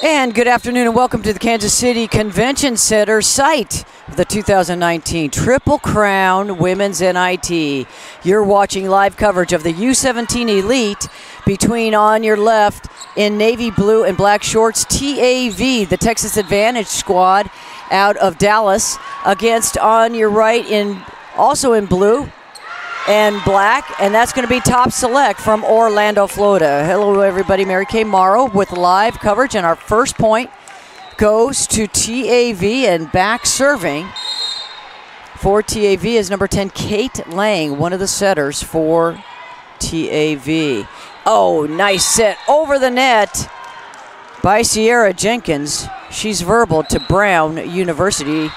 And good afternoon and welcome to the Kansas City Convention Center site of the 2019 Triple Crown Women's NIT. You're watching live coverage of the U17 Elite between, on your left, in navy blue and black shorts, TAV, the Texas Advantage squad out of Dallas, against, on your right, also in blue and black, and that's going to be Top Select from Orlando, Florida. Hello everybody, Mary Kay Morrow with live coverage, and our first point goes to TAV, and back serving for TAV is number 10, Kate Lang, one of the setters for TAV. Oh, nice set over the net by Sierra Jenkins. She's verbal to Brown University.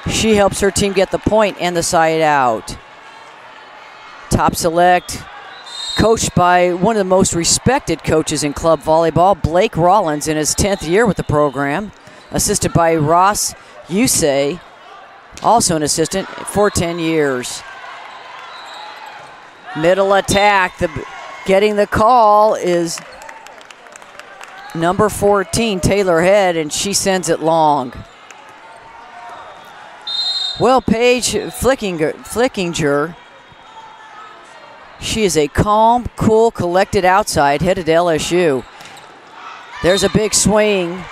She helps her team get the point and the side out. Top Select, coached by one of the most respected coaches in club volleyball, Blake Rollins, in his 10th year with the program, assisted by Ross Yusei, also an assistant for 10 years. Middle attack, getting the call is number 14, Taylor Head, and she sends it long. Well, Paige Flickinger, she is a calm, cool, collected outside, headed to LSU. There's a big swing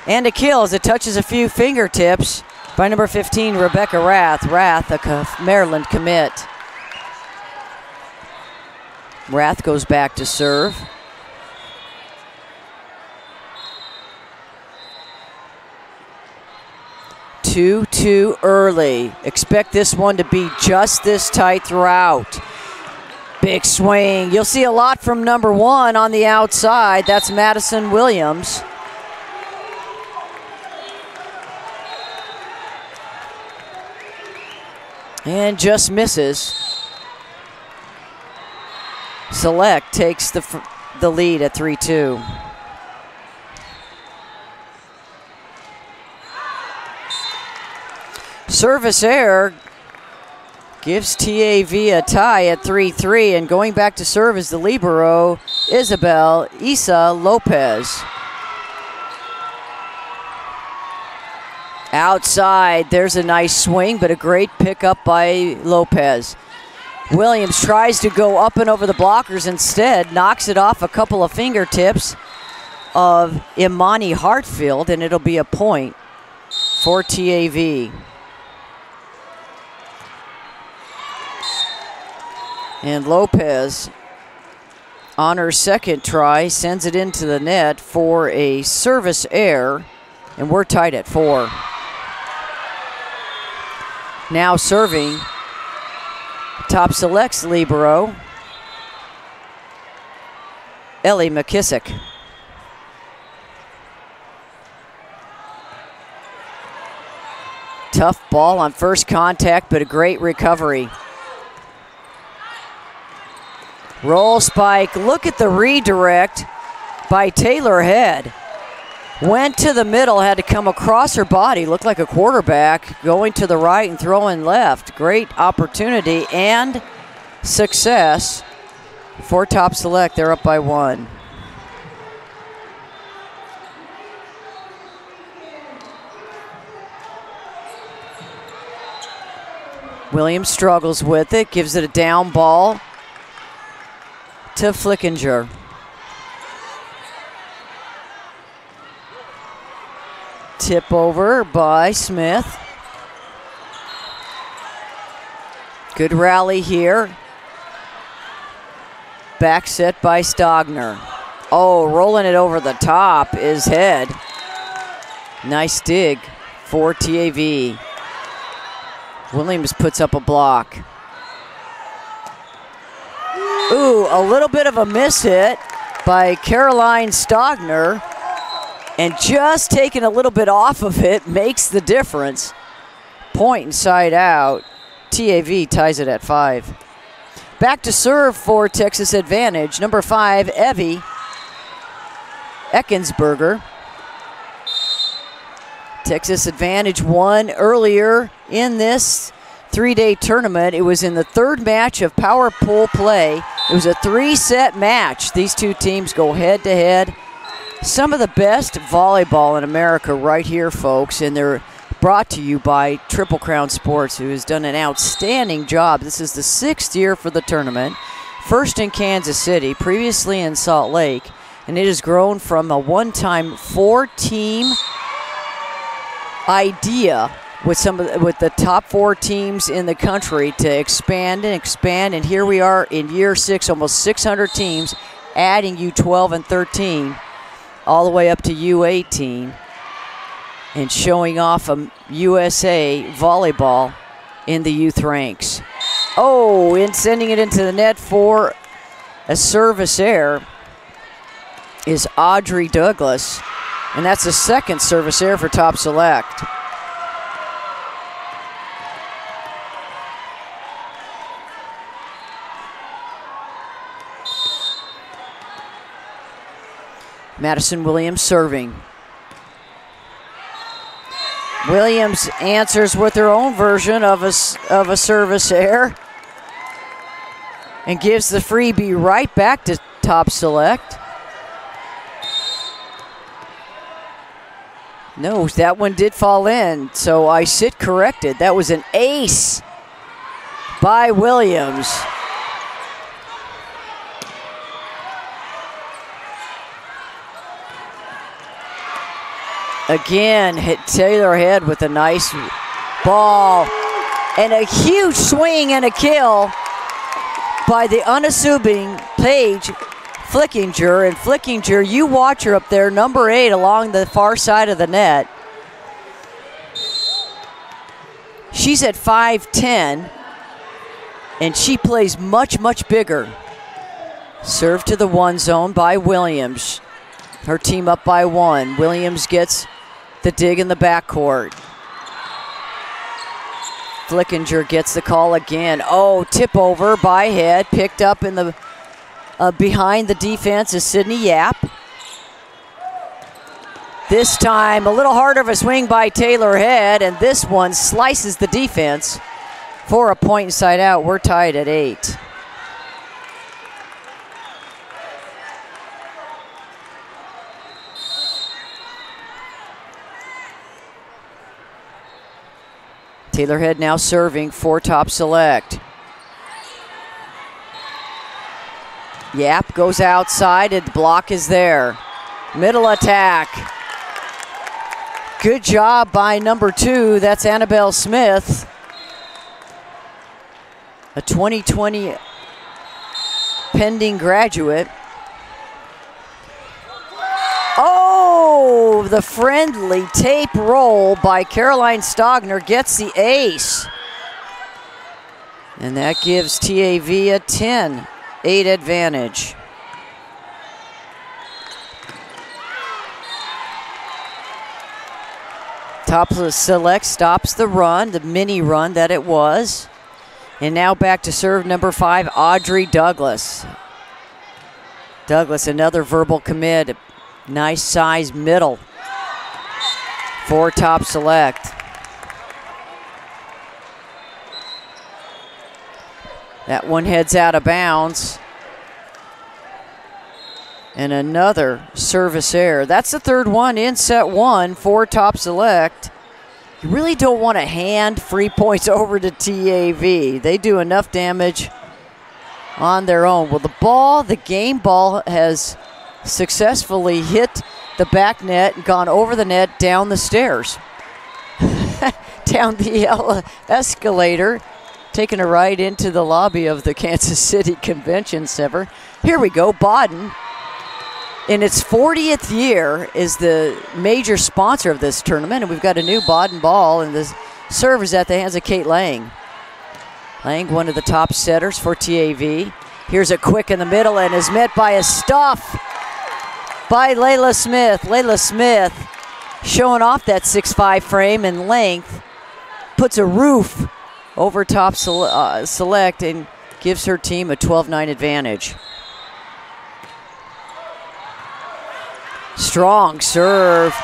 and a kill as it touches a few fingertips by number 15, Rebecca Rath. Rath, a Maryland commit. Rath goes back to serve. Too early. Expect this one to be just this tight throughout. Big swing. You'll see a lot from number 1 on the outside. That's Madison Williams. And just misses. Select takes the lead at 3-2. Service error gives TAV a tie at 3-3, and going back to serve is the libero, Isabel Isa Lopez. Outside, there's a nice swing, but a great pickup by Lopez. Williams tries to go up and over the blockers, instead knocks it off a couple of fingertips of Imani Hartfield, and it'll be a point for TAV. And Lopez, on her second try, sends it into the net for a service error, and we're tied at 4. Now serving, Top Select's libero, Ellie McKissick. Tough ball on first contact, but a great recovery. Roll spike, look at the redirect by Taylor Head. Went to the middle, had to come across her body, looked like a quarterback, going to the right and throwing left. Great opportunity and success for Top Select. They're up by 1. Williams struggles with it, gives it a down ball to Flickinger. Tip over by Smith. Good rally here. Back set by Stogner. Oh, rolling it over the top is Head. Nice dig for TAV. Williams puts up a block. Ooh, a little bit of a miss hit by Caroline Stogner, and just taking a little bit off of it makes the difference. Point inside out. TAV ties it at 5. Back to serve for Texas Advantage, number 5, Evie Eckensberger. Texas Advantage won earlier in this 3-day tournament. It was in the 3rd match of power pool play. It was a 3-set match. These two teams go head-to-head Some of the best volleyball in America right here, folks, and they're brought to you by Triple Crown Sports, who has done an outstanding job. This is the 6th year for the tournament, first in Kansas City, previously in Salt Lake, and it has grown from a one-time 4-team idea with the top 4 teams in the country to expand and expand, and here we are in year 6, almost 600 teams, adding U12 and 13, all the way up to U18, and showing off a USA volleyball in the youth ranks. Oh, and sending it into the net for a service error is Audrey Douglas, and that's the 2nd service error for Top Select. Madison Williams serving. Williams answers with her own version of a service error and gives the freebie right back to Top Select. No, that one did fall in, so I sit corrected. That was an ace by Williams. Again, hit Taylor Head with a nice ball. And a huge swing and a kill by the unassuming Paige Flickinger. And Flickinger, you watch her up there, number 8 along the far side of the net. She's at 5'10", and she plays much, much bigger. Serve to the 1 zone by Williams. Her team up by 1. Williams gets the dig in the backcourt. Flickinger gets the call again. Oh, tip over by Head. Picked up in the behind the defense is Sydney Yap. This time a little harder of a swing by Taylor Head, and this one slices the defense for a point inside out. We're tied at 8. Taylor Head now serving for Top Select. Yap goes outside, and the block is there. Middle attack. Good job by number 2, that's Annabelle Smith. A 2020 pending graduate. Oh, the friendly tape roll by Caroline Stogner gets the ace. And that gives TAV a 10-8 advantage. Top Select stops the run, the mini run that it was. And now back to serve number 5, Audrey Douglas. Douglas, another verbal commit. Nice size middle for Top Select. That one heads out of bounds. And another service error. That's the 3rd one in set 1 for Top Select. You really don't want to hand free points over to TAV. They do enough damage on their own. Well, the game ball has successfully hit the back net and gone over the net down the stairs. Down the escalator, taking a ride into the lobby of the Kansas City Convention Center. Here we go, Baden. In its 40th year is the major sponsor of this tournament, and we've got a new Baden ball, and the serve is at the hands of Kate Lang. Lang, one of the top setters for TAV. Here's a quick in the middle and is met by a stuff by Layla Smith. Layla Smith showing off that 6'5" frame and length, puts a roof over Top Select and gives her team a 12-9 advantage. Strong serve.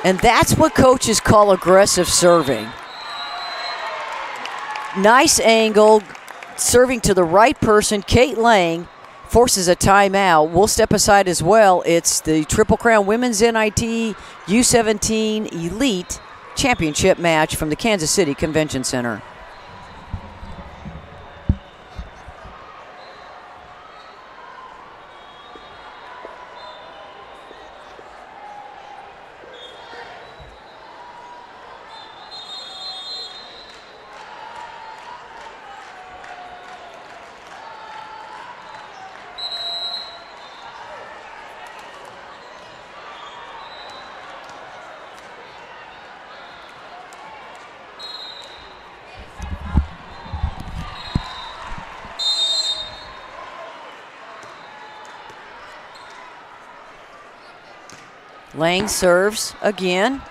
And that's what coaches call aggressive serving. Nice angle, serving to the right person. Kate Lang forces a timeout. We'll step aside as well. It's the Triple Crown Women's NIT U17 Elite Championship match from the Kansas City Convention Center. Lang serves again.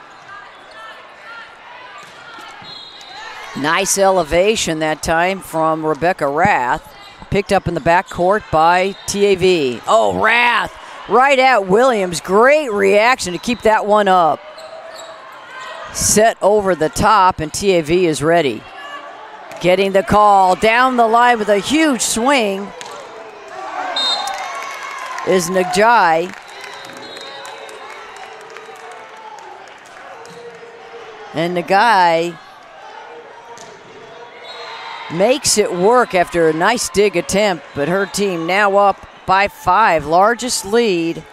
Nice elevation that time from Rebecca Rath. Picked up in the backcourt by TAV. Oh, Rath right at Williams. Great reaction to keep that one up. Set over the top, and TAV is ready. Getting the call down the line with a huge swing is Najai. And the guy makes it work after a nice dig attempt, but her team now up by 5. Largest lead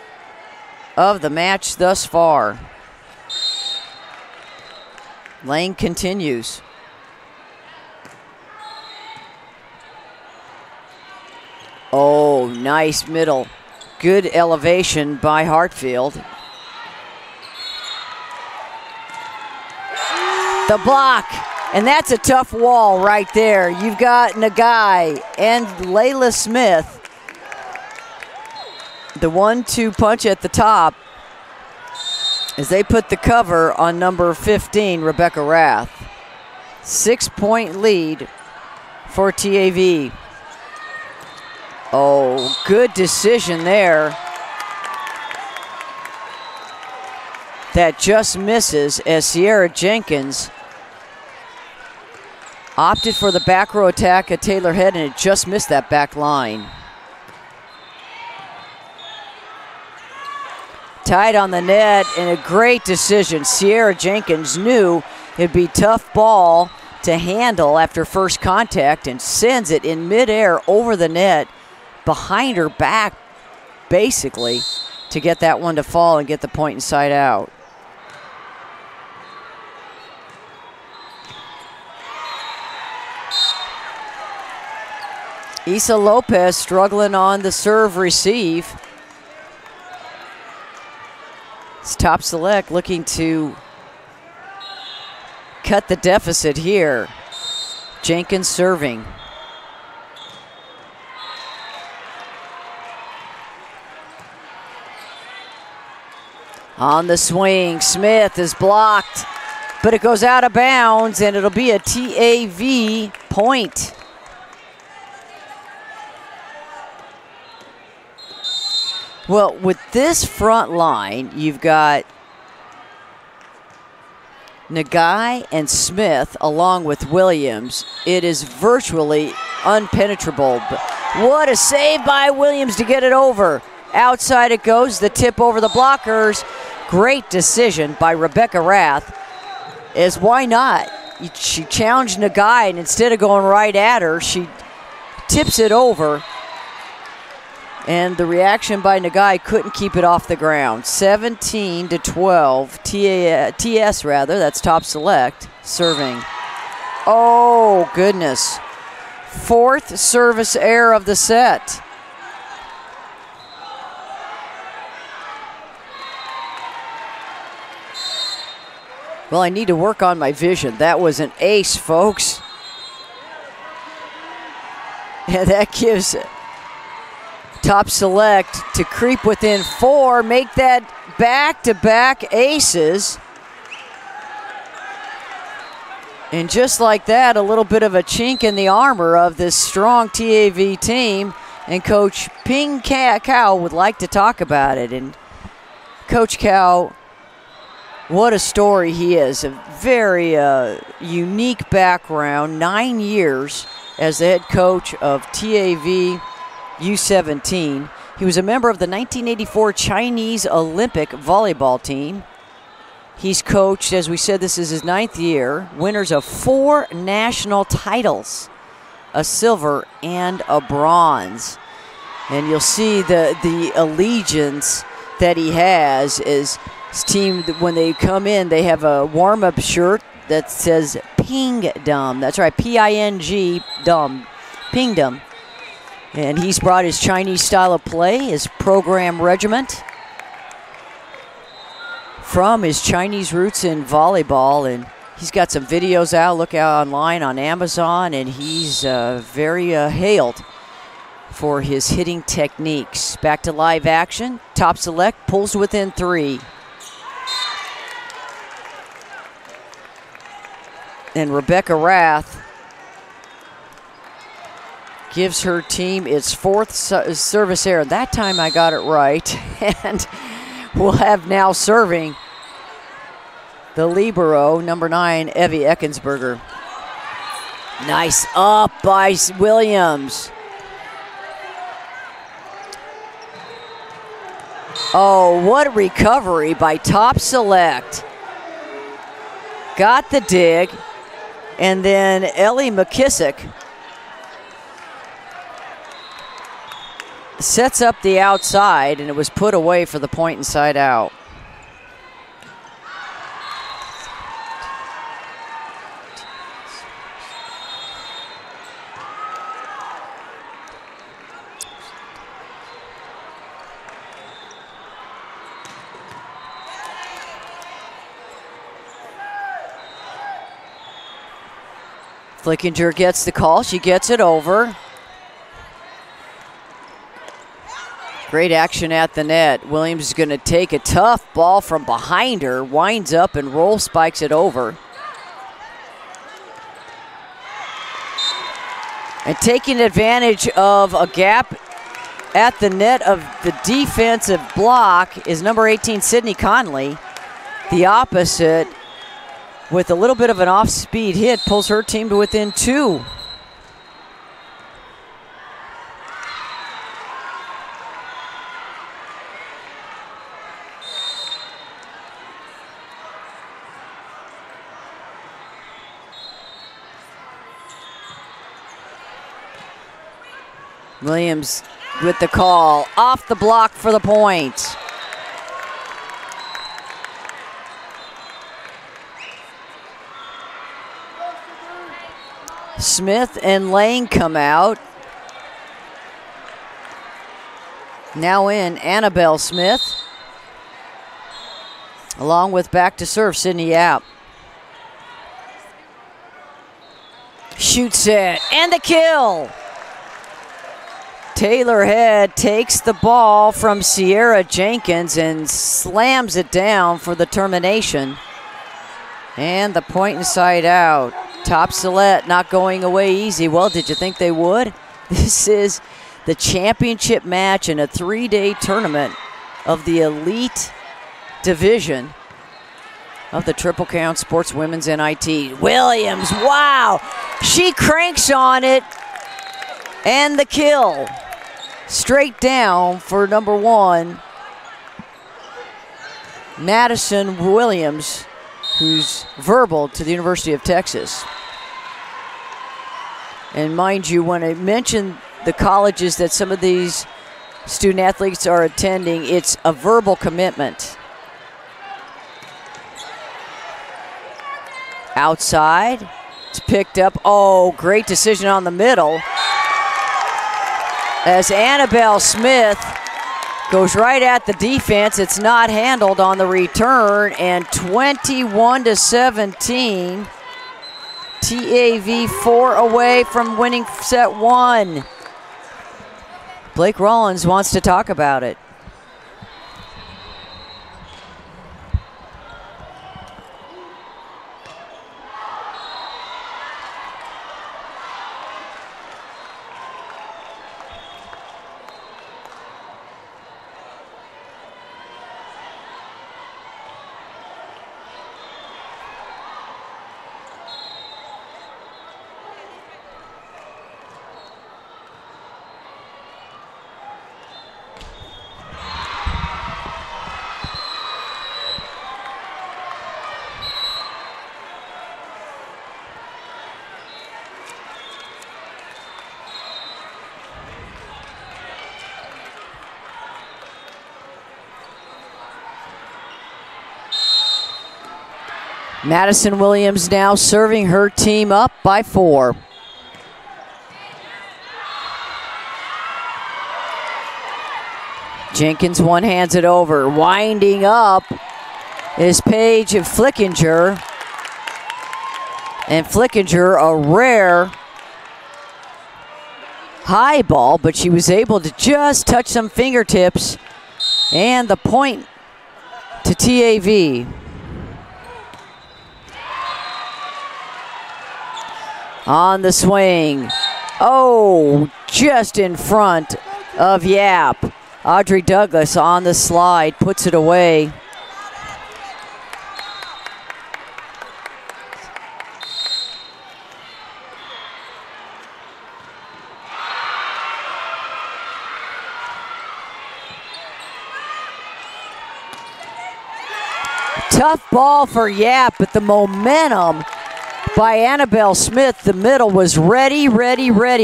of the match thus far. Lang continues. Oh, nice middle. Good elevation by Hartfield. The block, and that's a tough wall right there. You've got Nagai and Layla Smith. The 1-2 punch at the top as they put the cover on number 15, Rebecca Rath. 6-point lead for TAV. Oh, good decision there. That just misses as Sierra Jenkins opted for the back row attack at Taylor Head, and it just missed that back line. Tied on the net, and a great decision. Sierra Jenkins knew it'd be tough ball to handle after first contact and sends it in midair over the net behind her back, basically, to get that one to fall and get the point inside out. Isa Lopez struggling on the serve receive. It's Top Select looking to cut the deficit here. Jenkins serving. On the swing, Smith is blocked, but it goes out of bounds, and it'll be a TAV point. Well, with this front line, you've got Nagai and Smith along with Williams. It is virtually unpenetrable. But what a save by Williams to get it over. Outside it goes, the tip over the blockers. Great decision by Rebecca Rath. Is why not? She challenged Nagai, and instead of going right at her, she tips it over. And the reaction by Nagai couldn't keep it off the ground. 17-12, TS rather, that's Top Select, serving. Oh, goodness. 4th service error of the set. Well, I need to work on my vision. That was an ace, folks. And that gives Top Select to creep within 4, make that back-to-back aces. And just like that, a little bit of a chink in the armor of this strong TAV team. And Coach Ping Cao would like to talk about it. And Coach Cao, what a story he is. A very unique background, 9 years as the head coach of TAV U17. He was a member of the 1984 Chinese Olympic volleyball team. He's coached, as we said, this is his 9th year, winners of 4 national titles, a silver and a bronze. And you'll see the allegiance that he has is his team. When they come in, they have a warm-up shirt that says Pingdom. That's right, P-I-N-G, Dum, Pingdom. And he's brought his Chinese style of play, his program regiment, from his Chinese roots in volleyball. And he's got some videos out. Look out online on Amazon. And he's very hailed for his hitting techniques. Back to live action. Top select, pulls within 3. And Rebecca Rath gives her team its 4th service error. That time I got it right. And we'll have now serving the libero, number 9, Evie Eckensberger. Nice up by Williams. Oh, what a recovery by Top Select. Got the dig. And then Ellie McKissick sets up the outside, and it was put away for the point inside out. Flickinger gets the call. She gets it over. Great action at the net. Williams is going to take a tough ball from behind her, winds up and roll spikes it over. And taking advantage of a gap at the net of the defensive block is number 18, Sydney Connelly. The opposite, with a little bit of an off-speed hit, pulls her team to within 2. Williams with the call, off the block for the point. Smith and Lane come out. Now in Annabelle Smith, along with back to serve Sydney Yap. Shoots it, and the kill. Taylor Head takes the ball from Sierra Jenkins and slams it down for the termination. And the point inside out. Top Select not going away easy. Well, did you think they would? This is the championship match in a 3-day tournament of the elite division of the Triple Crown Sports Women's NIT. Williams, wow! She cranks on it, and the kill. Straight down for number 1, Madison Williams, who's verbal to the University of Texas. And mind you, when I mention the colleges that some of these student athletes are attending, it's a verbal commitment. Outside, it's picked up. Oh, great decision on the middle. As Annabelle Smith goes right at the defense, it's not handled on the return, and 21-17. TAV 4 away from winning set 1. Blake Rollins wants to talk about it. Madison Williams now serving her team up by 4. Jenkins one-hands it over. Winding up is Paige Flickinger. And Flickinger, a rare high ball, but she was able to just touch some fingertips. And the point to TAV. On the swing. Oh, just in front of Yap. Audrey Douglas on the slide, puts it away. Tough ball for Yap, but the momentum by Annabelle Smith, the middle, was ready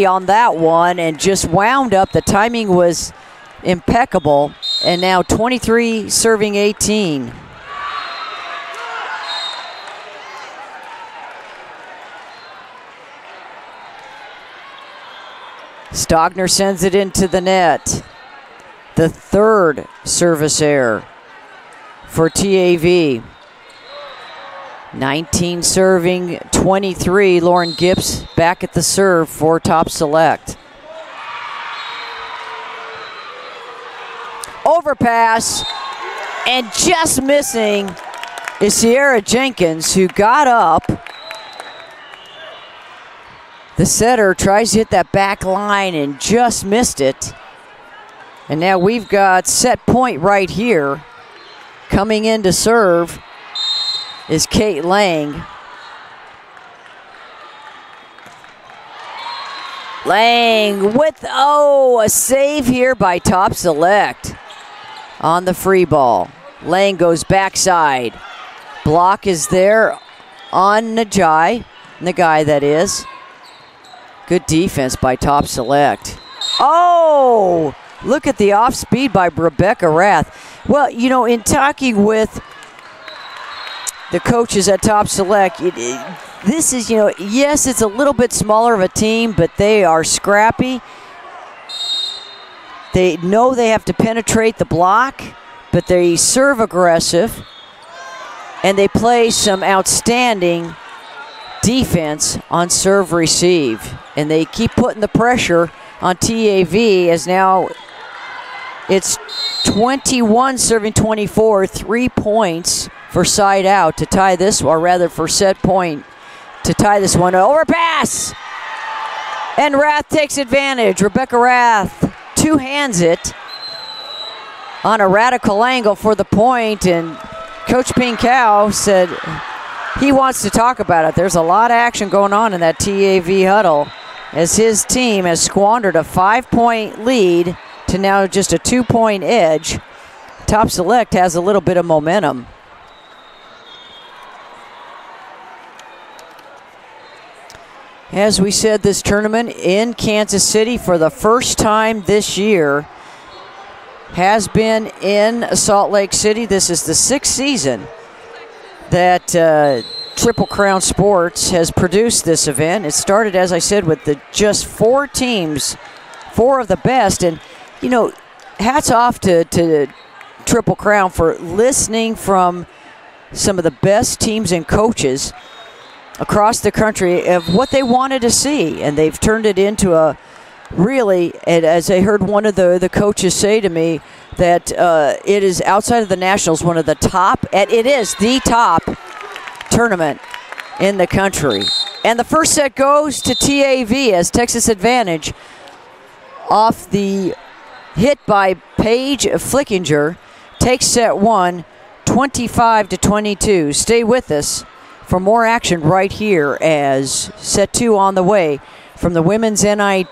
on that one and just wound up. The timing was impeccable, and now 23 serving 18. Stogner sends it into the net. The third service error for TAV. 19 serving 23. Lauren Gibbs back at the serve for Top Select. Overpass, and just missing is Sierra Jenkins, who got up. The setter tries to hit that back line and just missed it. And now we've got set point right here. Coming in to serve is Kate Lang. Lang with, a save here by Top Select on the free ball. Lang goes backside. Block is there on Nagai that is. Good defense by Top Select. Oh, look at the off speed by Rebecca Rath. Well, you know, in talking with the coaches at Top Select, this is, you know, yes, it's a little bit smaller of a team, but they are scrappy. They know they have to penetrate the block, but they serve aggressive, and they play some outstanding defense on serve receive. And they keep putting the pressure on TAV, as now it's 21 serving 24, 3 points for side out to tie this, or rather for set point to tie this one. Overpass! And Rath takes advantage. Rebecca Rath two-hands it on a radical angle for the point, and Coach Pinkow said he wants to talk about it. There's a lot of action going on in that TAV huddle as his team has squandered a 5-point lead to now just a 2-point edge. Top Select has a little bit of momentum. As we said, this tournament in Kansas City for the first time this year has been in Salt Lake City. This is the 6th season that Triple Crown Sports has produced this event. It started, as I said, with just 4 teams, 4 of the best. And, you know, hats off to Triple Crown for listening from some of the best teams and coaches across the country of what they wanted to see. And they've turned it into a really, and as I heard one of the coaches say to me, that it is, outside of the Nationals, one of the top, and it is the top tournament in the country. And the first set goes to TAV as Texas Advantage off the hit by Paige Flickinger takes set 1, 25-22. Stay with us for more action right here as set 2 on the way from the Women's NIT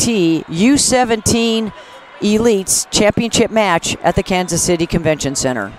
U17 Elites Championship match at the Kansas City Convention Center.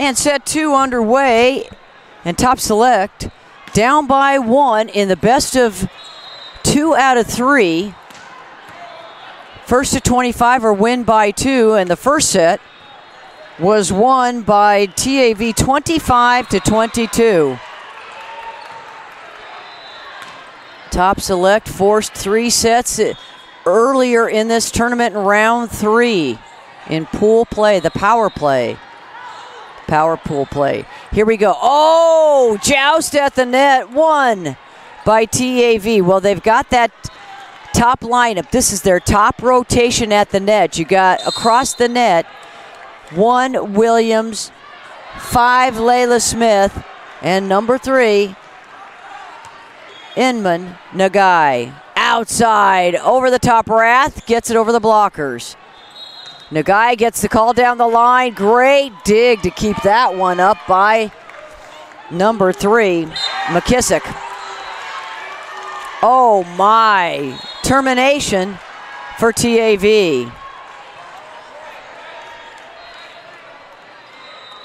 And set 2 underway, and Top Select down by 1 in the best of 2 out of 3. First to 25 or win by 2, and the first set was won by TAV 25-22. Top Select forced 3 sets earlier in this tournament in round 3 in pool play, the power play. Power pool play. Here we go. Oh, joust at the net, won by TAV. Well, they've got that top lineup. This is their top rotation at the net. You got across the net 1 Williams, 5 Layla Smith, and number 3 Inman Nagai. Outside, over the top, Rath gets it over the blockers. Nagai gets the call down the line. Great dig to keep that one up by number 3, McKissick. Oh my, termination for TAV.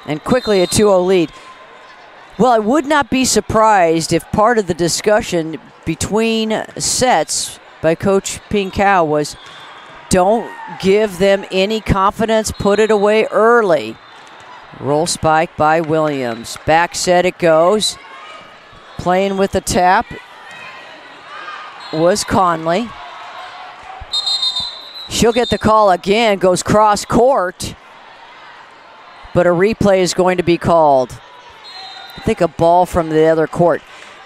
And quickly a 2-0 lead. Well, I would not be surprised if part of the discussion between sets by Coach Pinkau was, don't give them any confidence, put it away early. Roll spike by Williams. Back set it goes. Playing with the tap was Connelly. She'll get the call again, goes cross court, but a replay is going to be called. I think a ball from the other court.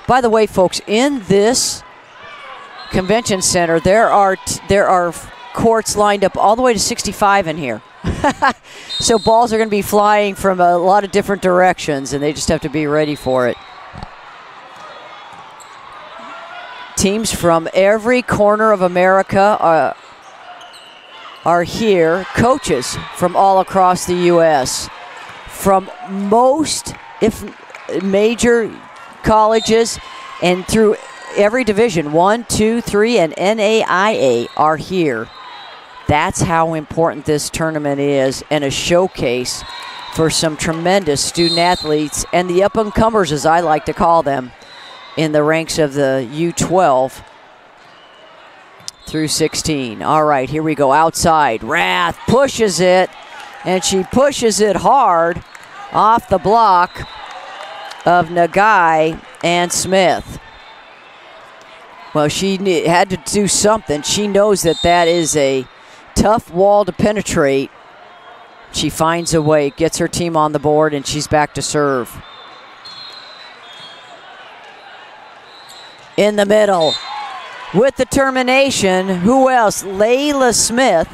By the way, folks, in this convention center, there are courts lined up all the way to 65 in here. So balls are going to be flying from a lot of different directions, and they just have to be ready for it. Teams from every corner of America are here. Coaches from all across the U.S. from most, if major colleges, and through every division, 1, 2, 3, and NAIA are here. That's how important this tournament is, and a showcase for some tremendous student athletes and the up-and-comers, as I like to call them, in the ranks of the U12 through 16. All right, here we go. Outside, Rath pushes it, and she pushes it hard off the block of Nagai and Smith. Well, she had to do something. She knows that that is a tough wall to penetrate. She finds a way, gets her team on the board, and she's back to serve. In the middle, with the termination, who else? Layla Smith.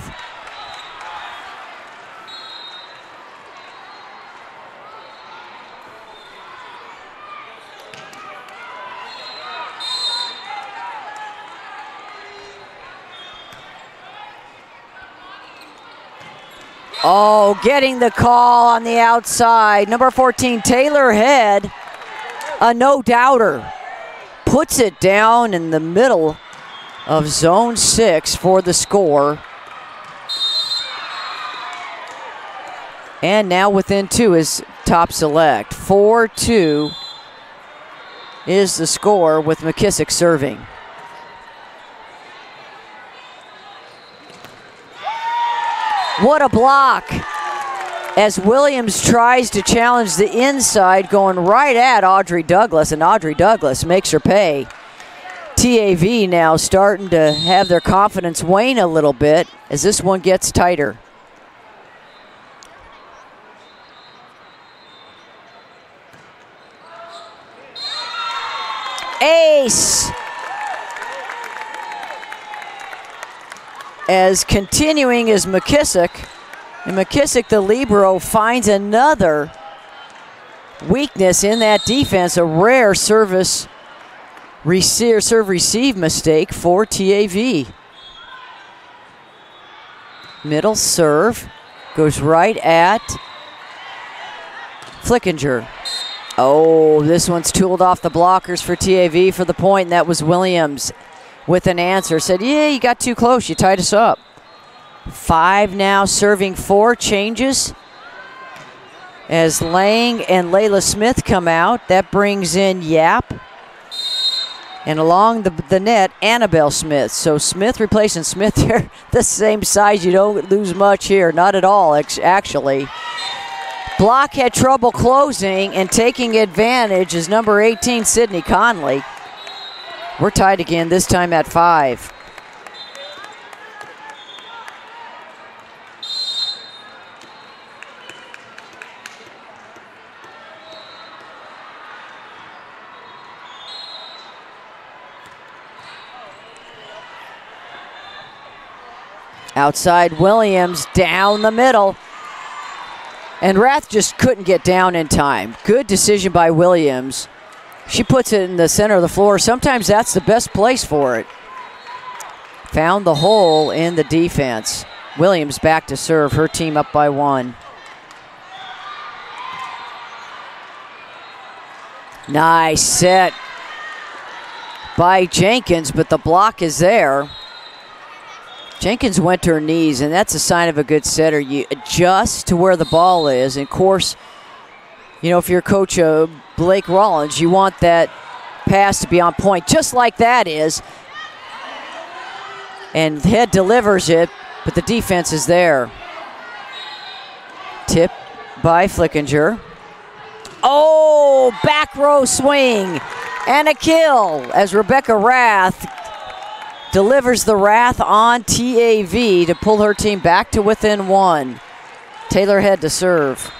Oh, getting the call on the outside. Number 14, Taylor Head, a no-doubter. Puts it down in the middle of zone 6 for the score. And now within 2 is Top Select. 4-2 is the score with McKissick serving. What a block as Williams tries to challenge the inside, going right at Audrey Douglas, and Audrey Douglas makes her pay. TAV now starting to have their confidence wane a little bit as this one gets tighter. Ace! As continuing is McKissick, and McKissick, the libero, finds another weakness in that defense, a rare serve receive mistake for TAV. Middle serve goes right at Flickinger. Oh, this one's tooled off the blockers for TAV for the point, and that was Williams with an answer. Said, yeah, you got too close. You tied us up. 5 now, serving 4 changes. as Lang and Layla Smith come out. That brings in Yap. And along the net, Annabelle Smith. So Smith replacing Smith. They're the same size. You don't lose much here. Not at all, actually. Block had trouble closing, and taking advantage is number 18, Sydney Connelly. We're tied again, this time at 5. Outside Williams, down the middle. And Rath just couldn't get down in time. Good decision by Williams. She puts it in the center of the floor. Sometimes that's the best place for it. Found the hole in the defense. Williams back to serve, her team up by 1. Nice set by Jenkins, but the block is there. Jenkins went to her knees, and that's a sign of a good setter. You adjust to where the ball is. And of course, you know, if you're coach Blake Rollins, you want that pass to be on point, just like that is. And Head delivers it, but the defense is there. Tip by Flickinger. Oh, back row swing and a kill as Rebecca Rath delivers the Rath on TAV to pull her team back to within 1. Taylor Head to serve.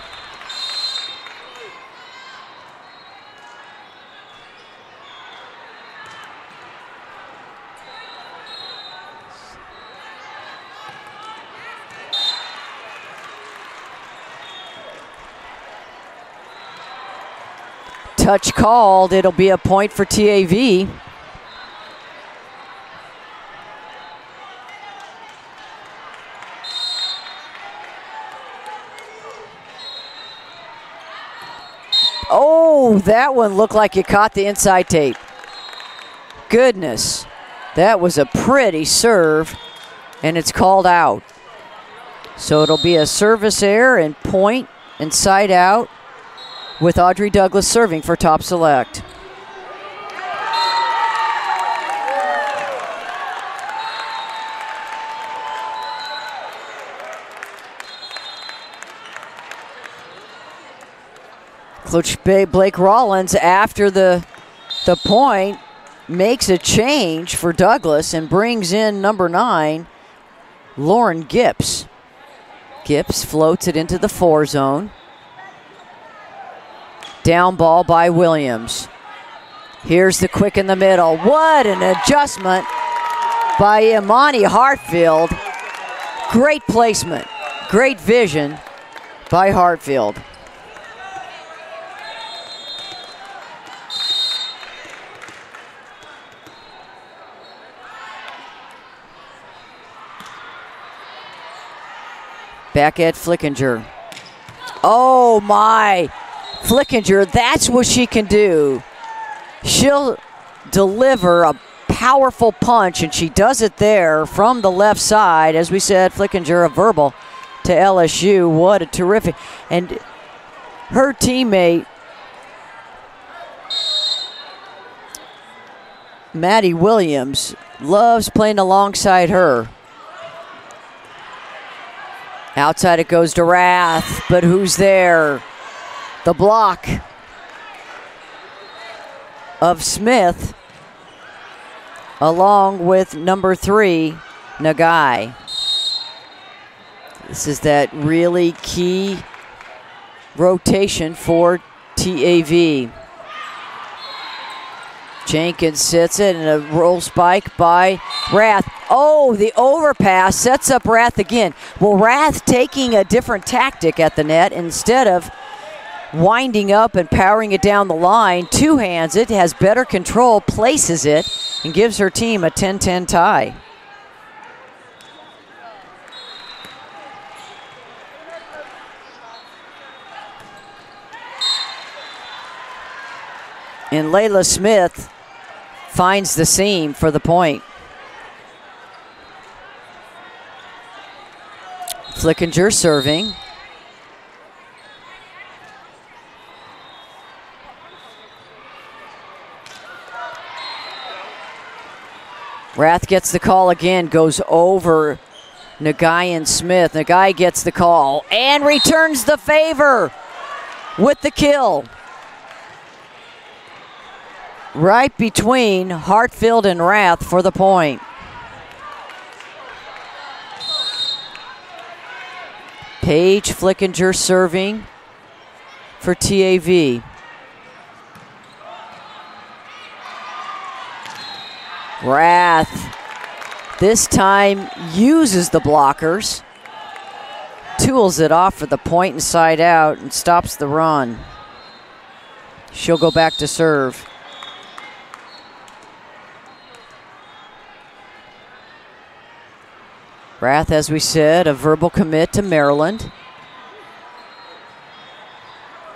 Touch called. It'll be a point for TAV. Oh, that one looked like it caught the inside tape. Goodness, that was a pretty serve, and it's called out. So it'll be a service error and point and side out with Audrey Douglas serving for Top Select. Coach Blake Rollins, after the point, makes a change for Douglas and brings in number 9, Lauren Gibbs. Gibbs floats it into the 4 zone. Down ball by Williams. Here's the quick in the middle. What an adjustment by Imani Hartfield. Great placement, great vision by Hartfield. Back at Flickinger. Oh my, Flickinger, that's what she can do. She'll deliver a powerful punch, and she does it there from the left side. As we said, Flickinger a verbal to LSU. What a terrific, and her teammate, Maddie Williams, loves playing alongside her. Outside it goes to Rath, but who's there? The block of Smith, along with number 3, Nagai. This is that really key rotation for TAV. Jenkins sits it, and a roll spike by Rath. Oh, the overpass sets up Rath again. Well, Rath taking a different tactic at the net. Instead of winding up and powering it down the line, two-hands it, has better control, places it, and gives her team a 10-10 tie. And Layla Smith finds the seam for the point. Flickinger serving. Rath gets the call again, goes over Nagayan Smith. Nagai gets the call and returns the favor with the kill. Right between Hartfield and Rath for the point. Paige Flickinger serving for TAV. Rath this time uses the blockers, tools it off for the point inside out, and stops the run. She'll go back to serve. Rath, as we said, a verbal commit to Maryland.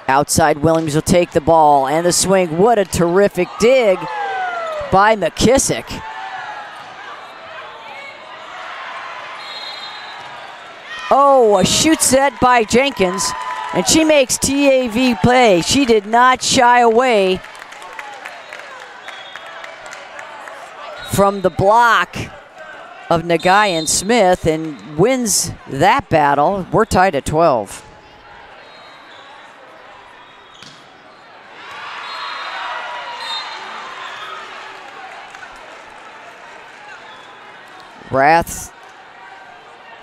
Outside, Williams will take the ball and the swing. What a terrific dig by McKissick. Oh, a shoot set by Jenkins, and she makes TAV play. She did not shy away from the block of Nagayan Smith and wins that battle. We're tied at 12. Rath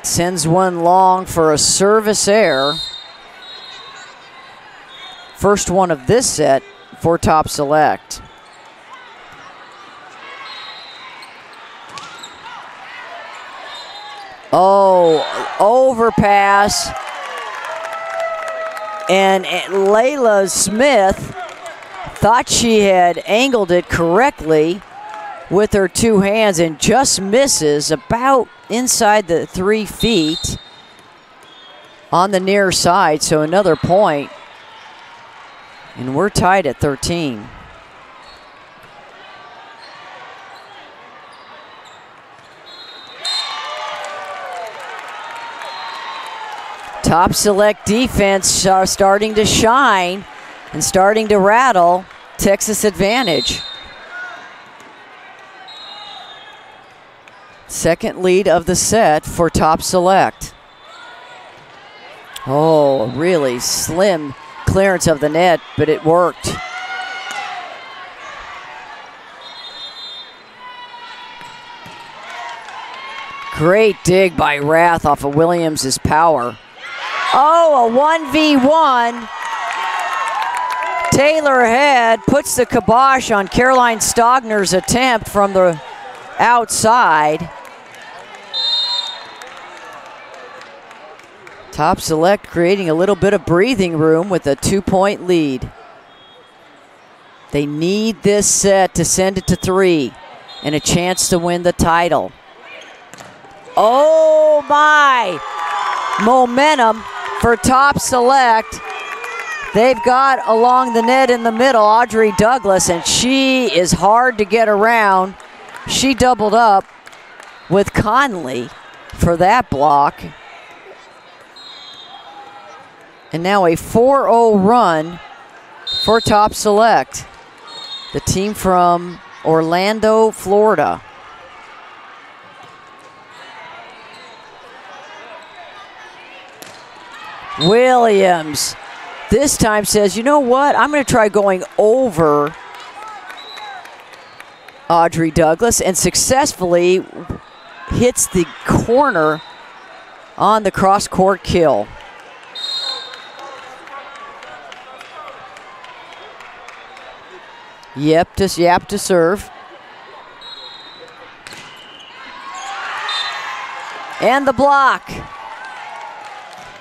sends one long for a service error. First one of this set for Top Select. Oh, overpass. And Layla Smith thought she had angled it correctly with her two hands and just misses about inside the 3 feet on the near side. So another point. And we're tied at 13. Top Select defense starting to shine and starting to rattle. Texas advantage. Second lead of the set for Top Select. Oh, really slim clearance of the net, but it worked. Great dig by Rath off of Williams' power. Oh, a 1v1. Taylor Head puts the kibosh on Caroline Stogner's attempt from the outside. Top Select creating a little bit of breathing room with a 2-point lead. They need this set to send it to 3 and a chance to win the title. Oh my! Momentum for Top Select. They've got along the net in the middle Audrey Douglas, and she is hard to get around. She doubled up with Connelly for that block. And now a 4-0 run for Top Select, the team from Orlando, Florida. Williams this time says, you know what, I'm going to try going over Audrey Douglas, and successfully hits the corner on the cross-court kill. Yep to serve. And the block.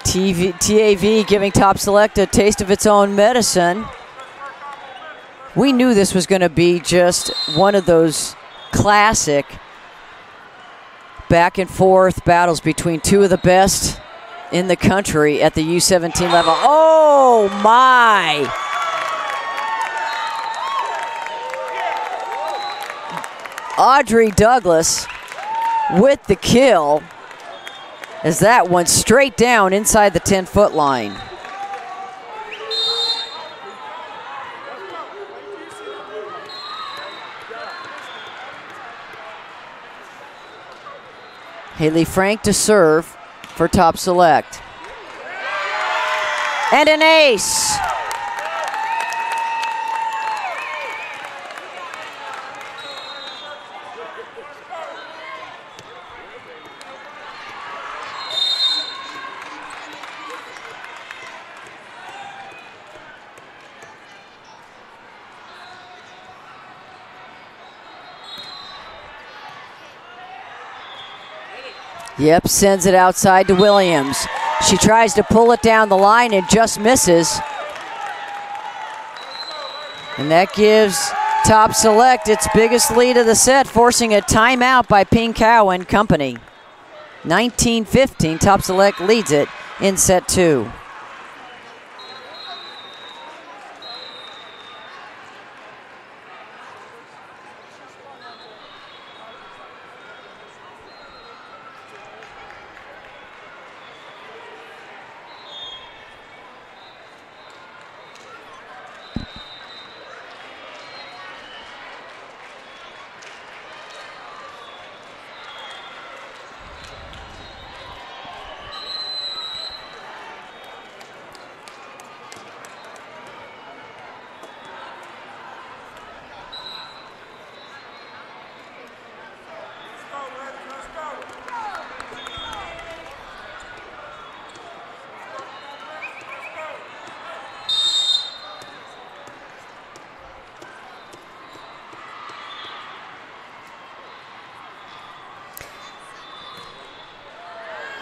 TAV giving Top Select a taste of its own medicine. We knew this was going to be just one of those classic back and forth battles between two of the best in the country at the U17 level. Oh my! Audrey Douglas with the kill as that went straight down inside the 10-foot line. Haley Frank to serve for Top Select. And an ace. Yep, sends it outside to Williams. She tries to pull it down the line and just misses. And that gives Top Select its biggest lead of the set, forcing a timeout by Ping Cao and company. 19-15, Top Select leads it in set 2.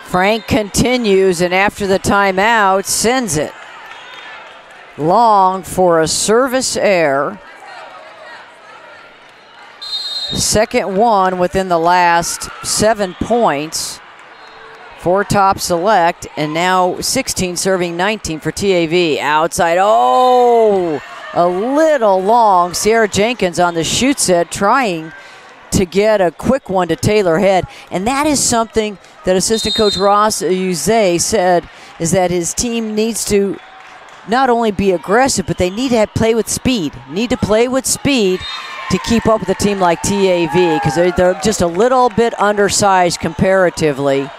Frank continues, and after the timeout, sends it long for a service error. Second one within the last 7 points for Top Select, and now 16 serving 19 for TAV. Outside, oh, a little long. Sierra Jenkins on the shoot set trying to get a quick one to Taylor Head, and that is something that assistant coach Ross Uze said, is that his team needs to not only be aggressive, but they need to play with speed. Need to play with speed to keep up with a team like TAV, because they're just a little bit undersized comparatively.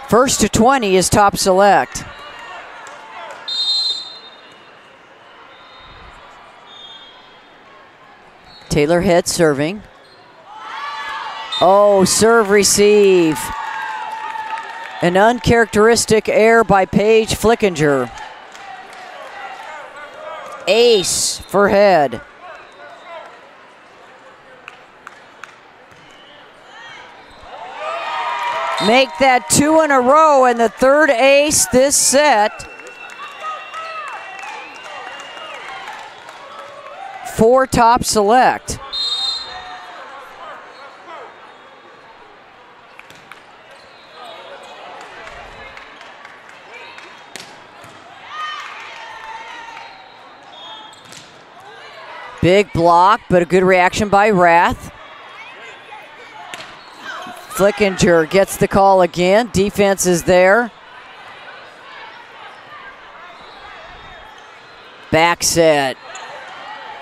First to 20 is Top Select. Taylor Head serving. Oh, serve receive. An uncharacteristic error by Paige Flickinger. Ace for Head. Make that 2 in a row and the third ace this set for Top Select. Big block, but a good reaction by Rath. Flickinger gets the call again. Defense is there. Back set.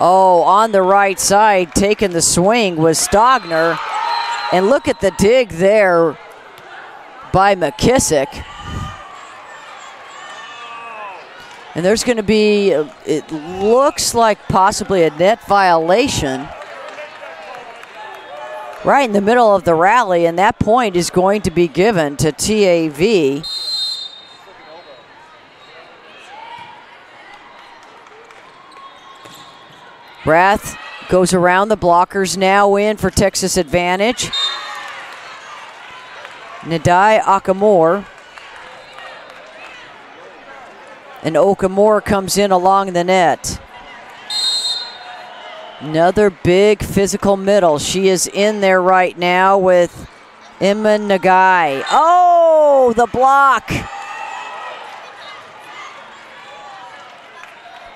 Oh, on the right side, taking the swing was Stogner. And look at the dig there by McKissick. And there's going to be, it looks like possibly a net violation right in the middle of the rally, and that point is going to be given to TAV. Rath goes around the blockers, now in for Texas advantage. Nadai Okamore. And Okamore comes in along the net. Another big physical middle. She is in there right now with Emma Nagai. Oh, the block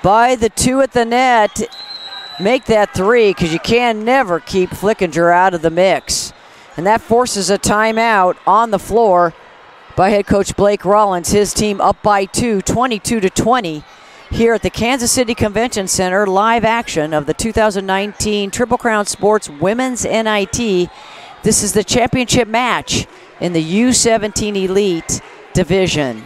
by the 2 at the net. Make that 3, because you can never keep Flickinger out of the mix. And that forces a timeout on the floor by head coach Blake Rollins. His team up by 2, 22-20 here at the Kansas City Convention Center. Live action of the 2019 Triple Crown Sports Women's NIT This is the championship match in the U17 Elite division.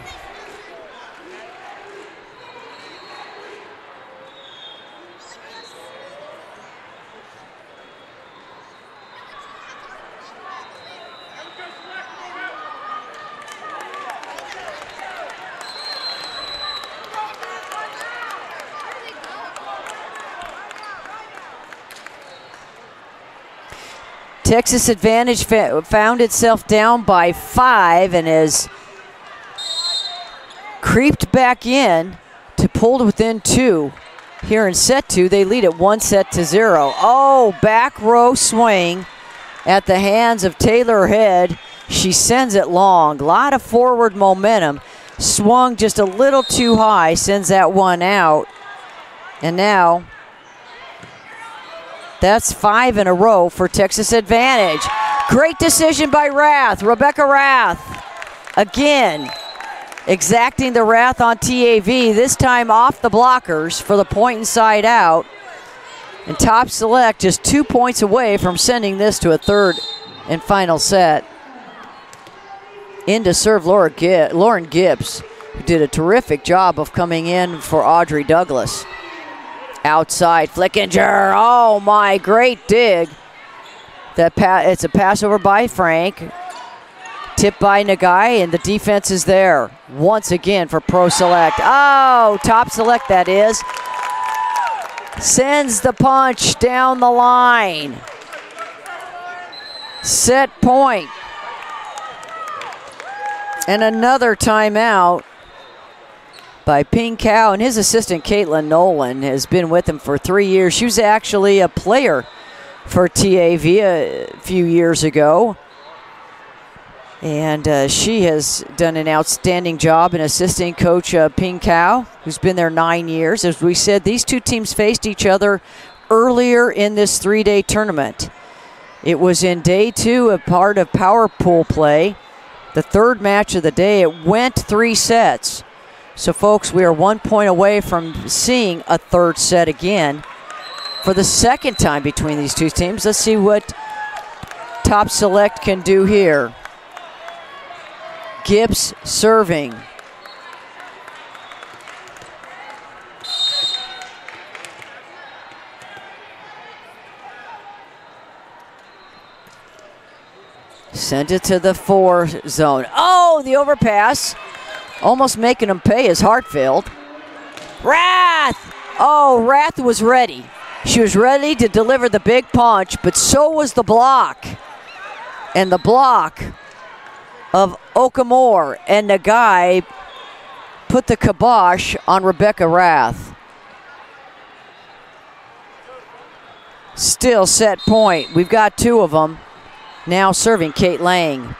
Texas Advantage found itself down by 5 and has creeped back in to pull within 2. Here in set 2, they lead at 1-0. Oh, back row swing at the hands of Taylor Head. She sends it long. A lot of forward momentum. Swung just a little too high, sends that one out. And now that's 5 in a row for Texas Advantage. Great decision by Rath, Rebecca Rath. Again, exacting the wrath on TAV, this time off the blockers for the point inside out. And Top Select just 2 points away from sending this to a third and final set. In to serve Lauren Gibbs, who did a terrific job of coming in for Audrey Douglas. Outside, Flickinger, oh my, great dig. It's a pass over by Frank. Tipped by Nagai, and the defense is there once again for Pro Select. Oh, Top Select that is. Sends the punch down the line. Set point. And another timeout by Ping Cao, and his assistant Caitlin Nolan has been with him for 3 years. She was actually a player for TAV a few years ago. And she has done an outstanding job in assisting Coach Ping Cao, who's been there 9 years. As we said, these two teams faced each other earlier in this 3-day tournament. It was in day 2, a part of power pool play. The third match of the day, it went 3 sets. So folks, we are 1 point away from seeing a third set again for the second time between these two teams. Let's see what Top Select can do here. Gibbs serving. Sent it to the 4 zone. Oh, the overpass. Almost making him pay is Hartfield. Rath! Oh, Rath was ready. She was ready to deliver the big punch, but so was the block. And the block of Okamore and Nagai put the kibosh on Rebecca Rath. Still set point. We've got 2 of them. Now serving Kate Lang.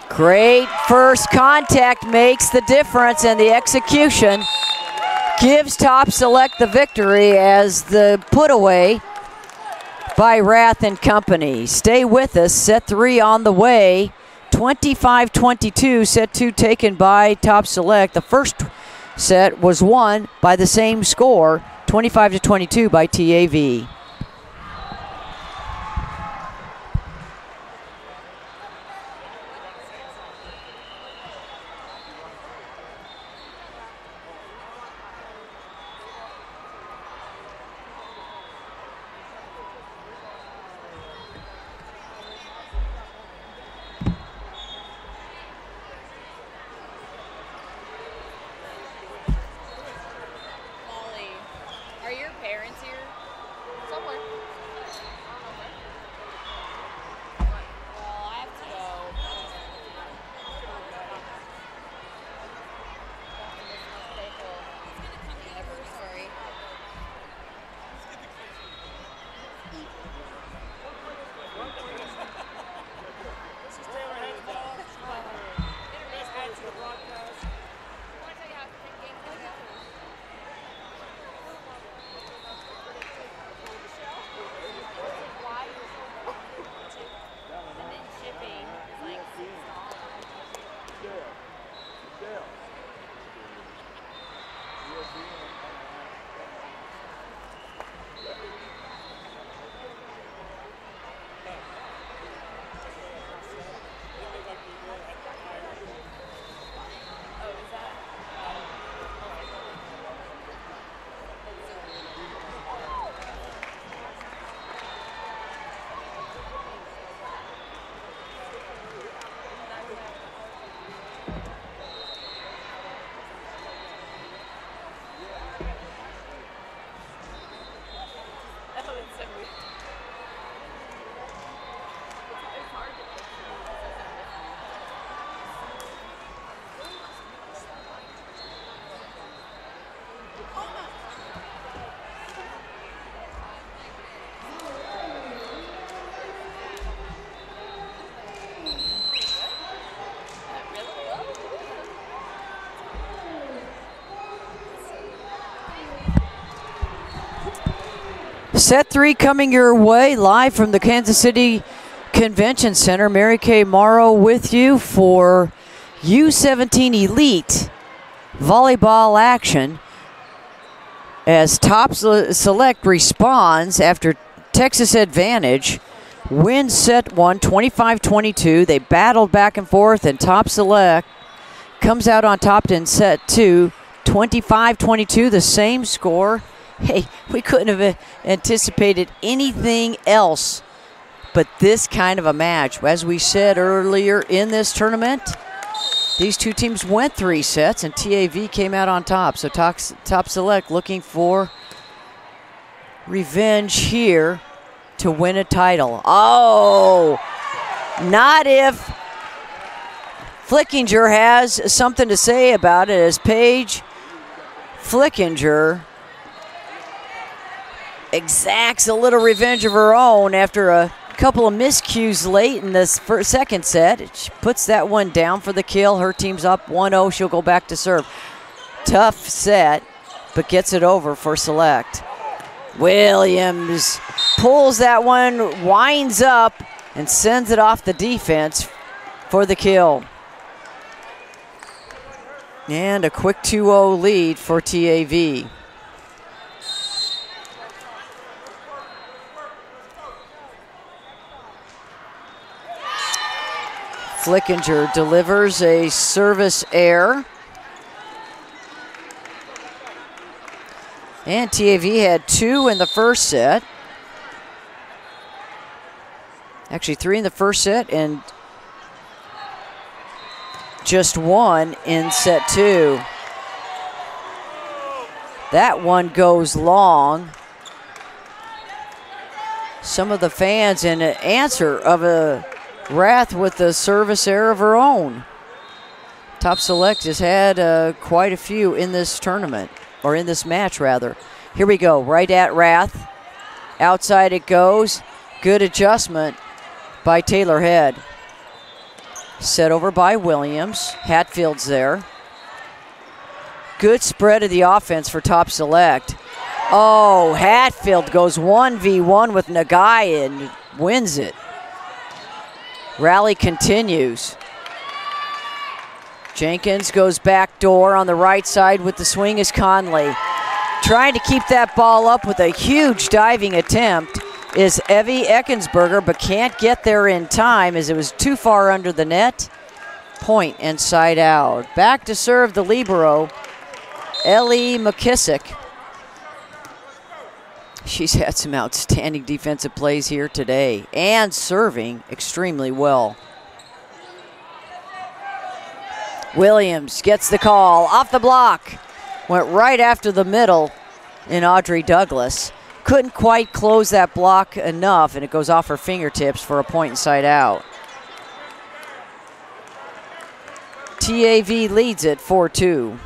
Great first contact makes the difference, and the execution gives Top Select the victory as the put away by Rath and company. Stay with us, set 3 on the way. 25-22, set 2 taken by Top Select. The first set was won by the same score, 25-22 by TAV. Set 3 coming your way live from the Kansas City Convention Center. Mary Kay Morrow with you for U17 Elite volleyball action as Top Select responds after Texas Advantage wins set 1 25-22. They battled back and forth, and Top Select comes out on top in set 2 25-22, the same score. Hey, we couldn't have anticipated anything else but this kind of a match. As we said earlier in this tournament, these two teams went 3 sets, and TAV came out on top. So Top Select looking for revenge here to win a title. Oh, not if Flickinger has something to say about it, as Paige Flickinger exacts a little revenge of her own after a couple of miscues late in this second set. She puts that one down for the kill. Her team's up 1-0. She'll go back to serve. Tough set, but gets it over for Select. Williams pulls that one, winds up, and sends it off the defense for the kill. And a quick 2-0 lead for TAV. Flickinger delivers a service error. And TAV had 2 in the first set. Actually 3 in the first set and just 1 in set 2. That one goes long. Some of the fans in answer of a wrath with the service error of her own. Top Select has had quite a few in this tournament, or in this match rather. Here we go, right at Wrath. Outside it goes. Good adjustment by Taylor Head. Set over by Williams. Hatfield's there. Good spread of the offense for Top Select. Oh, Hatfield goes 1v1 with Nagai and wins it. Rally continues. Jenkins goes back door on the right side with the swing is Connelly. Trying to keep that ball up with a huge diving attempt is Evie Eckensberger, but can't get there in time as it was too far under the net. Point and side out. Back to serve the libero, Ellie McKissick. She's had some outstanding defensive plays here today and serving extremely well. Williams gets the call off the block. Went right after the middle in Audrey Douglas. Couldn't quite close that block enough, and it goes off her fingertips for a point inside out. TAV leads it 4-2.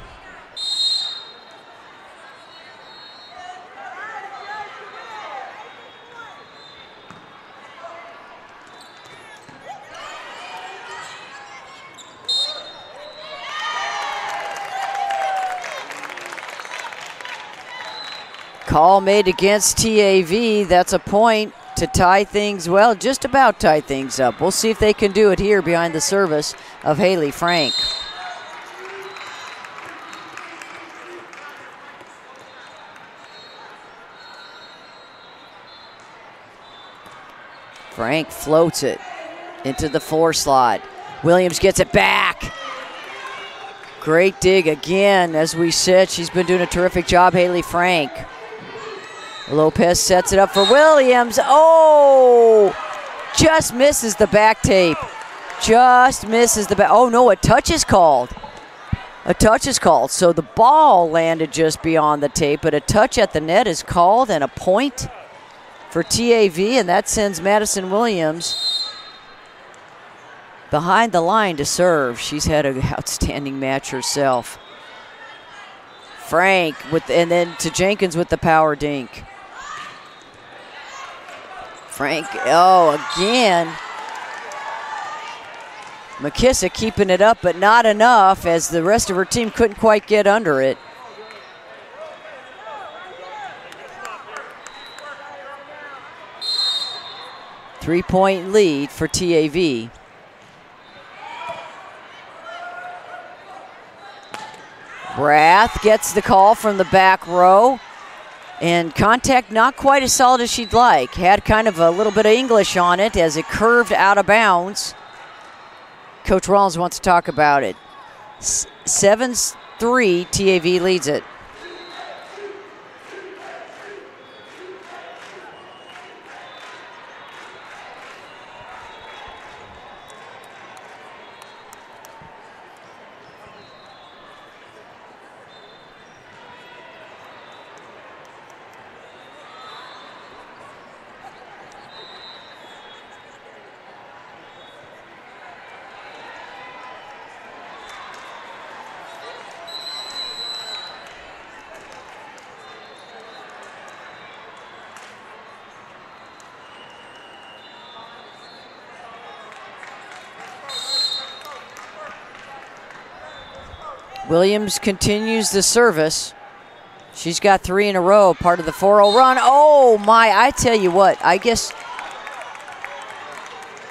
Call made against TAV. That's a point to tie things, well, just about tie things up. We'll see if they can do it here behind the service of Haley Frank. Frank floats it into the 4 slot. Williams gets it back. Great dig again. As we said, she's been doing a terrific job, Haley Frank. Lopez sets it up for Williams. Oh, just misses the back tape. Just misses the back. Oh no, a touch is called. A touch is called. So the ball landed just beyond the tape, but a touch at the net is called and a point for TAV, and that sends Madison Williams behind the line to serve. She's had an outstanding match herself. Frank and then to Jenkins with the power dink. Frank, oh, again. McKissick keeping it up, but not enough as the rest of her team couldn't quite get under it. 3-point lead for TAV. Rath gets the call from the back row. And contact not quite as solid as she'd like. Had kind of a little bit of English on it as it curved out of bounds. Coach Rollins wants to talk about it. 7-3, TAV leads it. Williams continues the service. She's got 3 in a row, part of the 4-0 run. Oh my, I tell you what, I guess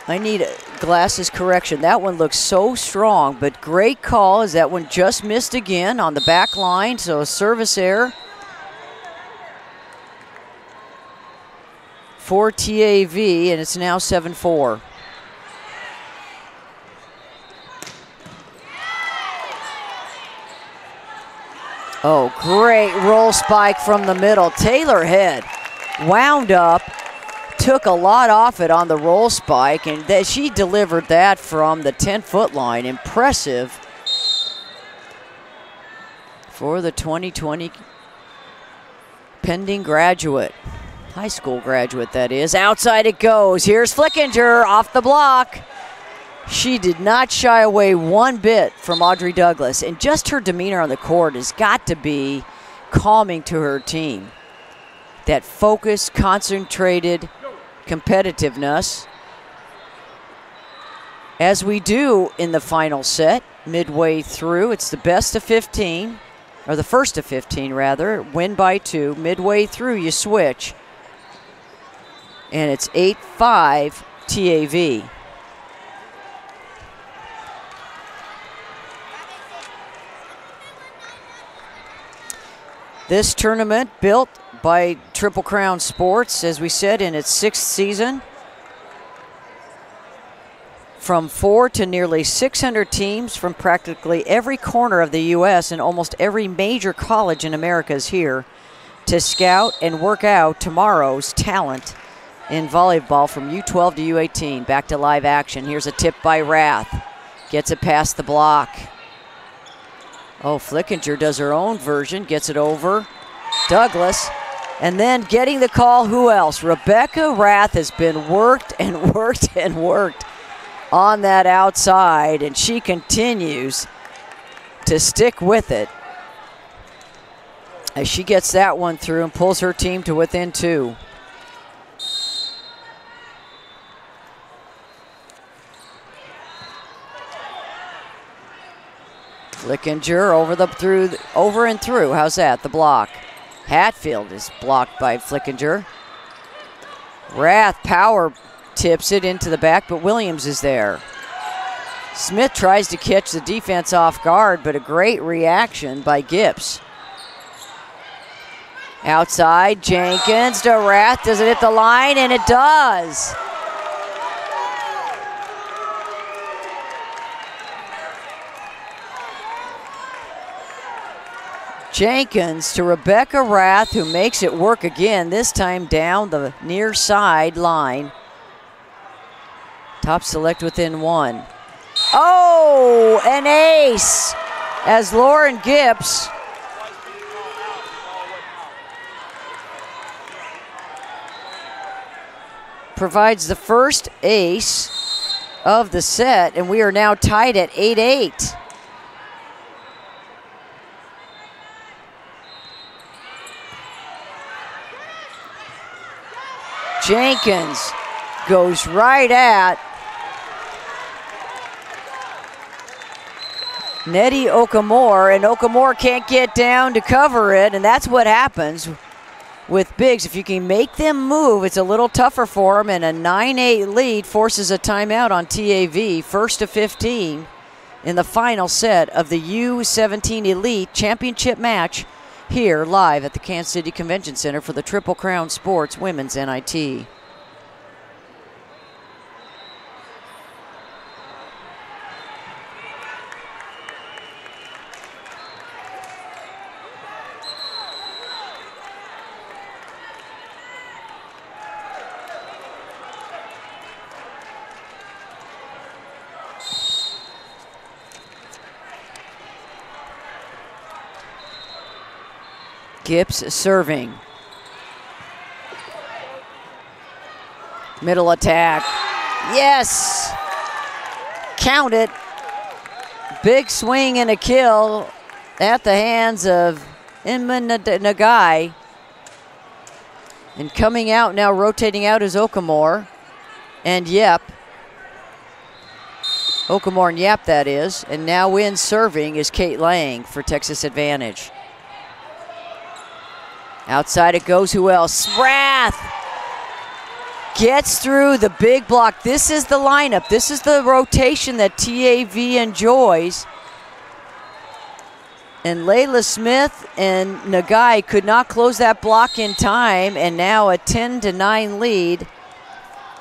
I need a glasses correction. That one looks so strong, but great call as that one just missed again on the back line, so a service error for TAV, and it's now 7-4. Oh, great roll spike from the middle. Taylor Head wound up, took a lot off it on the roll spike, and she delivered that from the 10-foot line. Impressive for the 2020 pending graduate. High school graduate, that is. Outside it goes. Here's Flickinger off the block. She did not shy away one bit from Audrey Douglas, and just her demeanor on the court has got to be calming to her team. That focused, concentrated competitiveness, as we do in the final set, midway through. It's the best of 15, or the first of 15 rather, win by 2. Midway through you switch, and it's 8-5 TAV. This tournament built by Triple Crown Sports, as we said, in its 6th season. From 4 to nearly 600 teams from practically every corner of the U.S. and almost every major college in America is here to scout and work out tomorrow's talent in volleyball from U12 to U18. Back to live action. Here's a tip by Rath. Gets it past the block. Oh, Flickinger does her own version, gets it over Douglas, and then getting the call, who else? Rebecca Rath has been worked and worked and worked on that outside, and she continues to stick with it as she gets that one through and pulls her team to within 2. Flickinger over and through. How's that? The block. Hatfield is blocked by Flickinger. Rath power tips it into the back, but Williams is there. Smith tries to catch the defense off guard, but a great reaction by Gibbs. Outside, Jenkins to Rath. Does it hit the line? And it does. Jenkins to Rebecca Rath, who makes it work again, this time down the near side line. Top select within 1. Oh, an ace as Lauren Gibbs provides the first ace of the set, and we are now tied at 8-8. Jenkins goes right at Nettie Okamore, and Okamore can't get down to cover it, and that's what happens with bigs. If you can make them move, it's a little tougher for them, and a 9-8 lead forces a timeout on TAV, first to 15 in the final set of the U17 Elite Championship match here live at the Kansas City Convention Center for the Triple Crown Sports Women's NIT. Gibbs serving. Middle attack. Yes! Count it. Big swing and a kill at the hands of Inman Nagai. And coming out now, rotating out is Okamore and Yep. Okamore and Yep, that is. And now in serving is Kate Lang for Texas Advantage. Outside it goes, who else? Rath gets through the big block. This is the lineup. This is the rotation that TAV enjoys. And Layla Smith and Nagai could not close that block in time, and now a 10-9 lead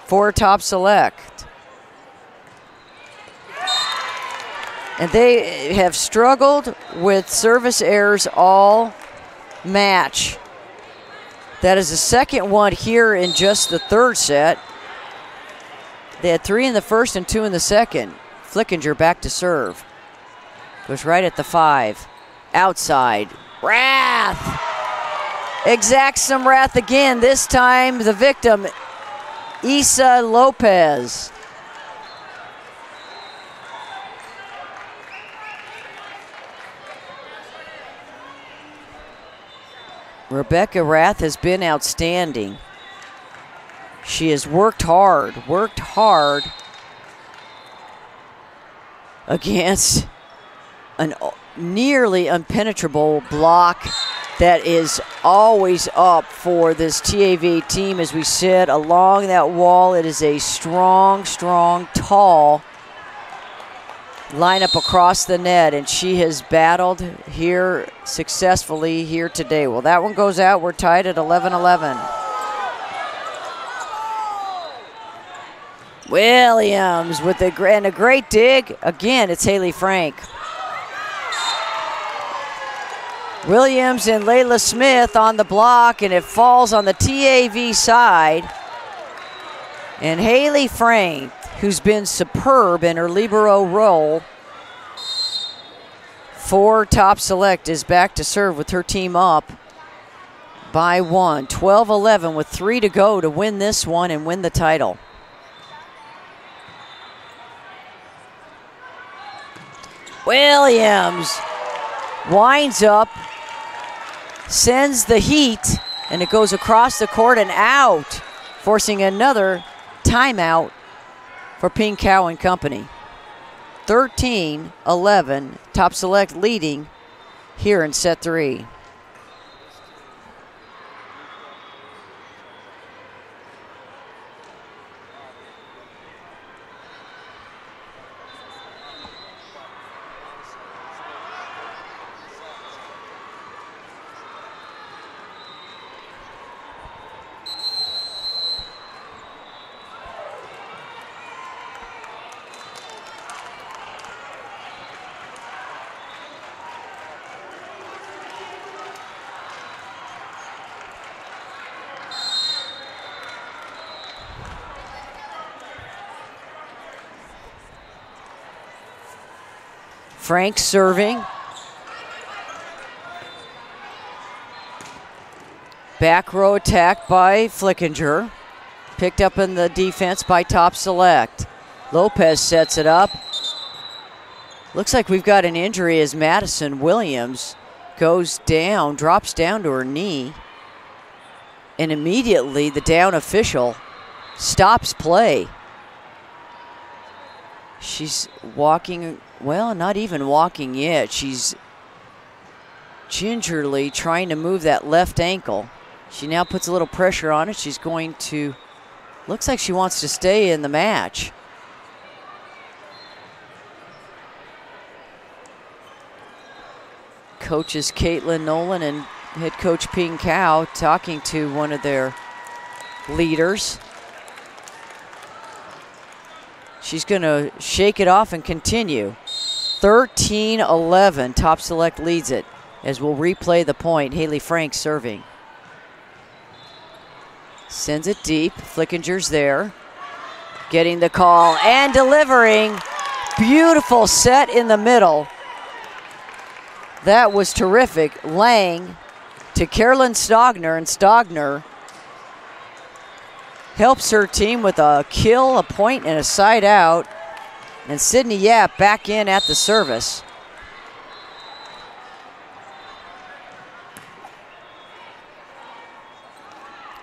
for Top Select. And they have struggled with service errors all match. That is the second one here in just the third set. They had 3 in the first and 2 in the second. Flickinger back to serve. Goes right at the 5. Outside. Rath exacts some wrath again. This time the victim, Isa Lopez. Rebecca Rath has been outstanding. She has worked hard against an nearly impenetrable block that is always up for this TAV team. As we sit along that wall, it is a strong, tall lineup across the net, and she has battled here successfully here today. Well, that one goes out. We're tied at 11-11. Williams with a great dig. Again, it's Haley Frank. Williams and Layla Smith on the block, and it falls on the TAV side. And Haley Frank, who's been superb in her libero role for Top Select, is back to serve with her team up by 1. 12-11 with 3 to go to win this one and win the title. Williams winds up, sends the heat, and it goes across the court and out, forcing another timeout for Ping Cow and company. 13-11, Top Select leading here in set 3. Frank serving. Back row attack by Flickinger. Picked up in the defense by Top Select. Lopez sets it up. Looks like we've got an injury as Madison Williams goes down, drops down to her knee. And immediately the down official stops play. She's walking, well, not even walking yet. She's gingerly trying to move that left ankle. She now puts a little pressure on it. She's going to, looks like she wants to stay in the match. Coaches Caitlin Nolan and head coach Ping Cao talking to one of their leaders. She's going to shake it off and continue. 13-11, Top Select leads it as we'll replay the point. Haley Frank serving. Sends it deep, Flickinger's there. Getting the call and delivering. Beautiful set in the middle. That was terrific. Lang to Carolyn Stogner, and Stogner helps her team with a kill, a point, and a side out. And Sydney Yap back in at the service.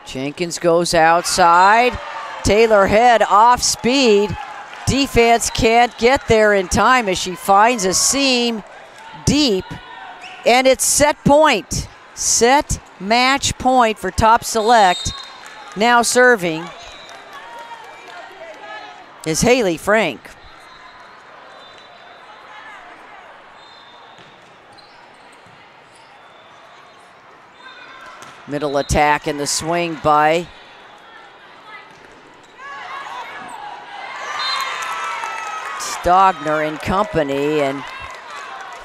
Jenkins goes outside. Taylor Head off speed. Defense can't get there in time as she finds a seam deep. And it's set point. Set match point for Top Select. Now serving is Haley Frank. Middle attack and the swing by Stogner and company, and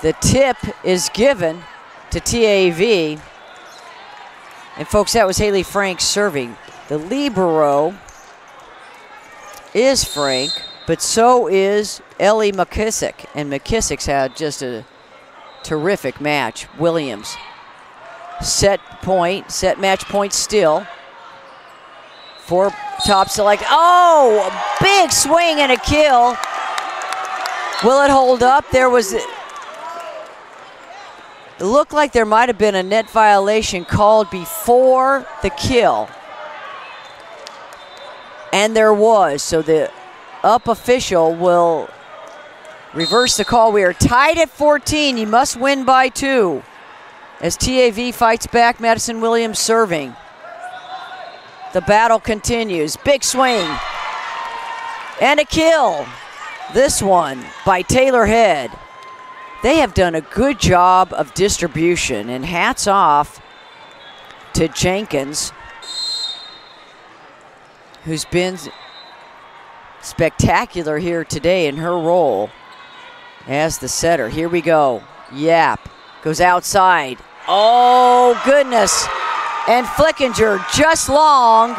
the tip is given to TAV. And folks, that was Haley Frank serving. The libero is Frank, but so is Ellie McKissick. And McKissick's had just a terrific match. Williams. Set point, set match point still for Top Select. Oh, a big swing and a kill. Will it hold up? There was, it looked like there might have been a net violation called before the kill. And there was, so the up official will reverse the call. We are tied at 14. You must win by 2. As TAV fights back, Madison Williams serving. The battle continues. Big swing. And a kill. This one by Taylor Head. They have done a good job of distribution, and hats off to Jenkins, who's been spectacular here today in her role as the setter. Here we go. Yap goes outside. Oh, goodness. And Flickinger just long.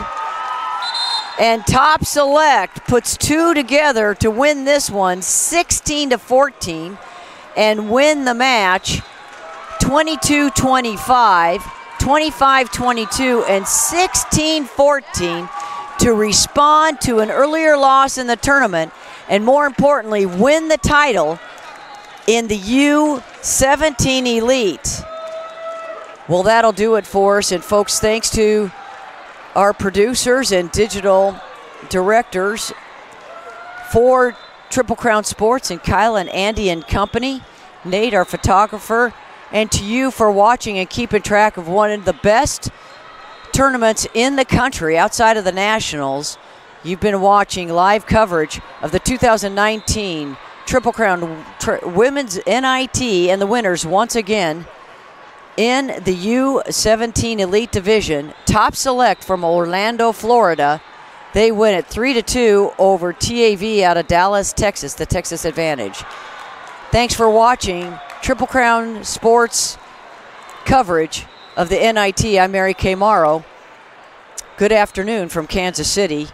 And Top Select puts 2 together to win this one, 16-14, and win the match 22-25, 25-22, and 16-14 to respond to an earlier loss in the tournament, and more importantly, win the title in the U17 Elite. Well, that'll do it for us. And folks, thanks to our producers and digital directors for Triple Crown Sports, and Kyle and Andy and company, Nate, our photographer, and to you for watching and keeping track of one of the best tournaments in the country outside of the Nationals. You've been watching live coverage of the 2019 Triple Crown Women's NIT, and the winners once again in the U17 Elite Division. Top Select from Orlando, Florida. They win it 3-2 over TAV out of Dallas, Texas, the Texas Advantage. Thanks for watching Triple Crown Sports coverage of the NIT. I'm Mary Kay Morrow. Good afternoon from Kansas City.